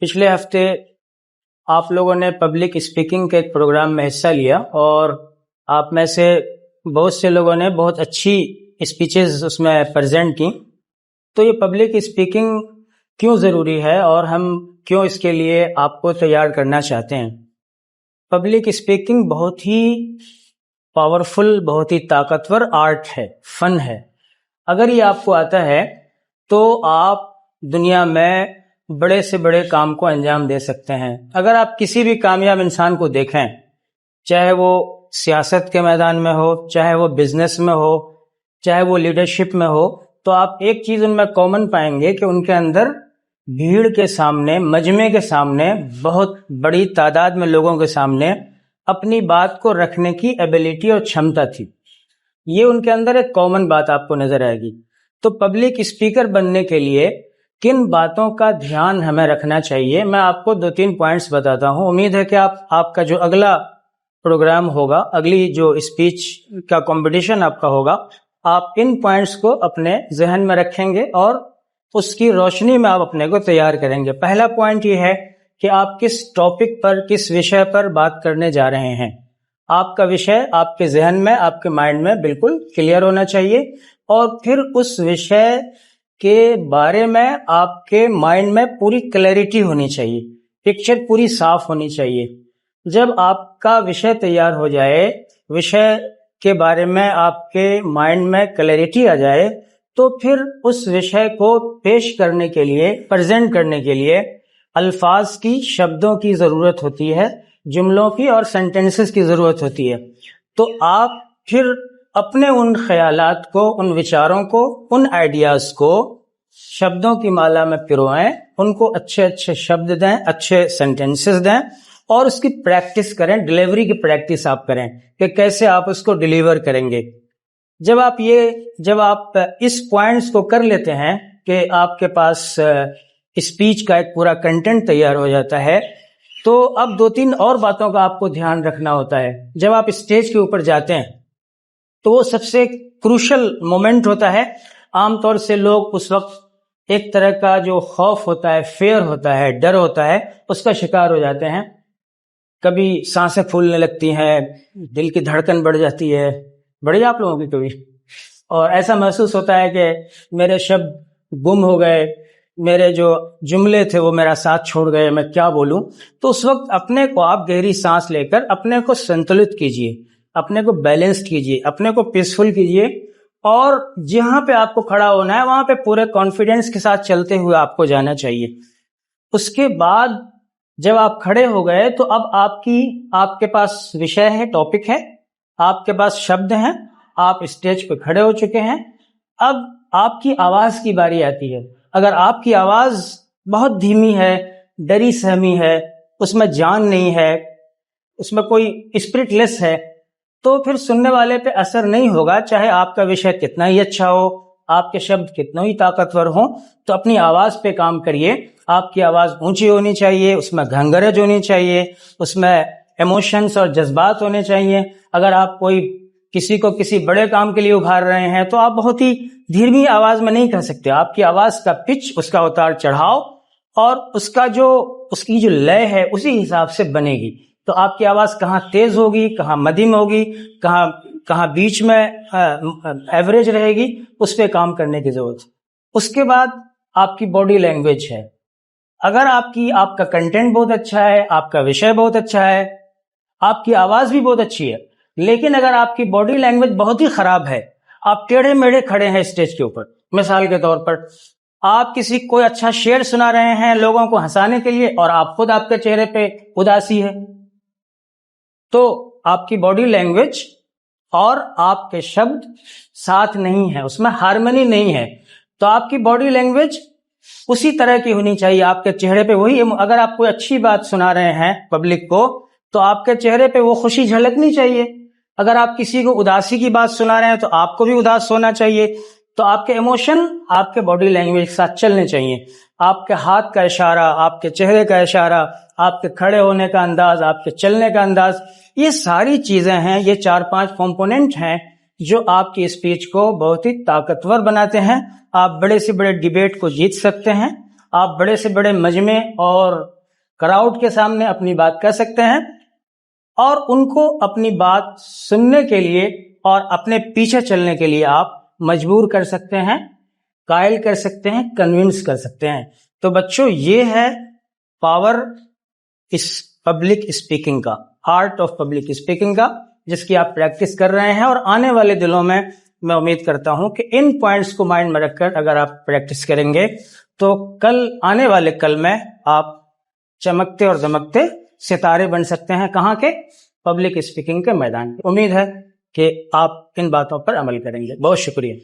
پچھلے ہفتے آپ لوگوں نے پبلک اسپیکنگ کے ایک پروگرام میں حصہ لیا اور آپ میں سے بہت سے لوگوں نے بہت اچھی اسپیچز اس میں پریزنٹ کی. تو یہ پبلک اسپیکنگ کیوں ضروری ہے اور ہم کیوں اس کے لیے آپ کو تیار کرنا چاہتے ہیں؟ پبلک اسپیکنگ بہت ہی پاورفل، بہت ہی طاقتور آرٹ ہے، فن ہے. اگر یہ آپ کو آتا ہے تو آپ دنیا میں بڑے سے بڑے کام کو انجام دے سکتے ہیں. اگر آپ کسی بھی کامیاب انسان کو دیکھیں، چاہے وہ سیاست کے میدان میں ہو، چاہے وہ بزنس میں ہو، چاہے وہ لیڈرشپ میں ہو، تو آپ ایک چیز ان میں کامن پائیں گے کہ ان کے اندر بھیڑ کے سامنے، مجمع کے سامنے، بہت بڑی تعداد میں لوگوں کے سامنے اپنی بات کو رکھنے کی ایبیلٹی اور چھمتا تھی. یہ ان کے اندر ایک کامن بات آپ کو نظر آئے گی. تو پبلک اسپیکر بننے کے لیے کن باتوں کا دھیان ہمیں رکھنا چاہیے، میں آپ کو 2-3 پوائنٹس بتاتا ہوں. امید ہے کہ آپ کا جو اگلا پروگرام ہوگا، اگلی جو اسپیچ کا کمپٹیشن آپ کا ہوگا، آپ ان پوائنٹس کو اپنے ذہن میں رکھیں گے اور اس کی روشنی میں آپ اپنے کو تیار کریں گے. پہلا پوائنٹ یہ ہے کہ آپ کس ٹاپک پر، کس وشے پر بات کرنے جا رہے ہیں. آپ کا وشے آپ کے ذہن میں، آپ کے مائنڈ میں بالکل کلیئر ہونا چاہیے، اور پھر اس وشے کے بارے میں آپ کے مائنڈ میں پوری کلیئرٹی ہونی چاہیے، پکچر پوری صاف ہونی چاہیے. جب آپ کا وشے تیار ہو جائے، وشے کے بارے میں آپ کے مائنڈ میں کلیئرٹی آ جائے، تو پھر اس وشے کو پیش کرنے کے لیے، پریزنٹ کرنے کے لیے الفاظ کی، شبدوں کی ضرورت ہوتی ہے، جملوں کی اور سینٹنسز کی ضرورت ہوتی ہے. تو آپ پھر اپنے ان خیالات کو، ان وچاروں کو، ان آئیڈیاز کو شبدوں کی مالا میں پروئیں، ان کو اچھے اچھے شبد دیں، اچھے سینٹنسز دیں، اور اس کی پریکٹس کریں. ڈیلیوری کی پریکٹس آپ کریں کہ کیسے آپ اس کو ڈیلیور کریں گے. جب آپ اس پوائنٹس کو کر لیتے ہیں کہ آپ کے پاس اسپیچ کا ایک پورا کنٹینٹ تیار ہو جاتا ہے، تو اب 2-3 اور باتوں کا آپ کو دھیان رکھنا ہوتا ہے. جب آپ اسٹیج کے اوپر جاتے ہیں تو وہ سب سے کروشل مومنٹ ہوتا ہے. عام طور سے لوگ اس وقت ایک طرح کا جو خوف ہوتا ہے، فیئر ہوتا ہے، ڈر ہوتا ہے، اس کا شکار ہو جاتے ہیں. کبھی سانسیں پھولنے لگتی ہیں، دل کی دھڑکن بڑھ جاتی ہے، بڑھی آپ لوگوں کی کبھی؟ اور ایسا محسوس ہوتا ہے کہ میرے شبد گم ہو گئے، میرے جو جملے تھے وہ میرا ساتھ چھوڑ گئے، میں کیا بولوں. تو اس وقت اپنے کو آپ گہری سانس لے کر اپنے کو سنتلت کیجئے، اپنے کو بیلنسڈ کیجئے، اپنے کو پیسفل کیجئے، اور جہاں پہ آپ کو کھڑا ہونا ہے وہاں پہ پورے کانفیڈنس کے ساتھ چلتے ہوئے آپ کو جانا چاہیے. اس کے بعد جب آپ کھڑے ہو گئے تو اب آپ کے پاس وشے ہے، ٹاپک ہے، آپ کے پاس شبد ہیں، آپ اسٹیج پہ کھڑے ہو چکے ہیں. اب آپ کی آواز کی باری آتی ہے. اگر آپ کی آواز بہت دھیمی ہے، ڈری سہمی ہے، اس میں جان نہیں ہے، اس میں کوئی اسپرٹ لیس ہے، تو پھر سننے والے پہ اثر نہیں ہوگا. چاہے آپ کا وشے کتنا ہی اچھا ہو، آپ کے شبد کتنے ہی طاقتور ہوں، تو اپنی آواز پہ کام کریے. آپ کی آواز اونچی ہونی چاہیے، اس میں گھنگرج ہونی چاہیے، اس میں ایموشنز اور جذبات ہونے چاہیے. اگر آپ کسی کو کسی بڑے کام کے لیے ابھار رہے ہیں تو آپ بہت ہی دھیمی آواز میں نہیں کہہ سکتے. آپ کی آواز کا پچ، اس کا اتار چڑھاؤ اور اس کی جو لے ہے اسی حساب سے بنے گی. تو آپ کی آواز کہاں تیز ہوگی، کہاں مدھم ہوگی، کہاں بیچ میں ایوریج رہے گی، اس پہ کام کرنے کی ضرورت ہے. اس کے بعد آپ کی باڈی لینگویج ہے. اگر آپ کا کنٹینٹ بہت اچھا ہے، آپ کا وشے بہت اچھا ہے، آپ کی آواز بھی بہت اچھی ہے، لیکن اگر آپ کی باڈی لینگویج بہت ہی خراب ہے، آپ ٹیڑھے میڑھے کھڑے ہیں اسٹیج کے اوپر، مثال کے طور پر آپ کوئی اچھا شعر سنا رہے ہیں لوگوں کو ہنسانے کے لیے، اور آپ خود، آپ کے چہرے پہ اداسی ہے، تو آپ کی باڈی لینگویج اور آپ کے شبد ساتھ نہیں ہے، اس میں ہارمنی نہیں ہے. تو آپ کی باڈی لینگویج اسی طرح کی ہونی چاہیے. آپ کے چہرے پہ وہی، اگر آپ کوئی اچھی بات سنا رہے ہیں پبلک کو، تو آپ کے چہرے پہ وہ خوشی جھلکنی چاہیے. اگر آپ کسی کو اداسی کی بات سنا رہے ہیں تو آپ کو بھی اداس ہونا چاہیے. تو آپ کے ایموشن آپ کے باڈی لینگویج کے ساتھ چلنے چاہیے. آپ کے ہاتھ کا اشارہ، آپ کے چہرے کا اشارہ، آپ کے کھڑے ہونے کا انداز، آپ کے چلنے کا انداز، یہ ساری چیزیں ہیں، یہ 4-5 کمپوننٹ ہیں جو آپ کی اسپیچ کو بہت ہی طاقتور بناتے ہیں. آپ بڑے سے بڑے ڈیبیٹ کو جیت سکتے ہیں، آپ بڑے سے بڑے مجمع اور کراؤڈ کے سامنے اپنی بات کہہ سکتے ہیں اور ان کو اپنی بات سننے کے لیے اور اپنے پیچھے چلنے کے لیے آپ مجبور کر سکتے ہیں، قائل کر سکتے ہیں، کنونس کر سکتے ہیں۔ تو بچوں، یہ ہے پاور اس پبلک اسپیکنگ کا، آرٹ آف پبلک اسپیکنگ کا، جس کی آپ پریکٹس کر رہے ہیں، اور آنے والے دنوں میں امید کرتا ہوں کہ ان پوائنٹس کو مائنڈ میں رکھ کر اگر آپ پریکٹس کریں گے تو آنے والے کل میں آپ چمکتے اور دمکتے ستارے بن سکتے ہیں۔ کہاں کے؟ پبلک اسپیکنگ کے میدان۔ امید ہے کہ آپ ان باتوں پر عمل کریں گے۔ بہت شکریہ۔